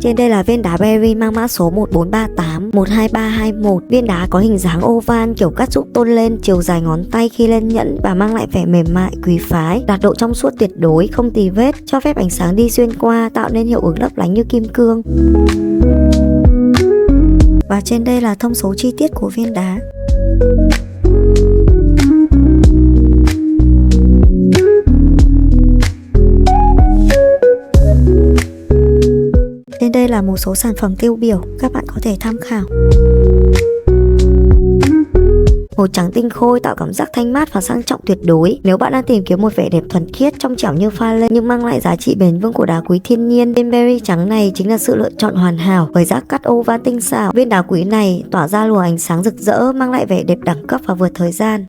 Trên đây là viên đá berry mang mã số 1438 12321. Viên đá có hình dáng oval kiểu cắt giúp tôn lên chiều dài ngón tay khi lên nhẫn và mang lại vẻ mềm mại quý phái, đạt độ trong suốt tuyệt đối, không tì vết, cho phép ánh sáng đi xuyên qua tạo nên hiệu ứng lấp lánh như kim cương. Và trên đây là thông số chi tiết của viên đá. Trên đây là một số sản phẩm tiêu biểu, các bạn có thể tham khảo. Màu trắng tinh khôi tạo cảm giác thanh mát và sang trọng tuyệt đối. Nếu bạn đang tìm kiếm một vẻ đẹp thuần khiết trong trẻo như pha lê nhưng mang lại giá trị bền vững của đá quý thiên nhiên, viên berry trắng này chính là sự lựa chọn hoàn hảo. Với giá cắt oval tinh xảo, viên đá quý này tỏa ra luồng ánh sáng rực rỡ, mang lại vẻ đẹp đẳng cấp và vượt thời gian.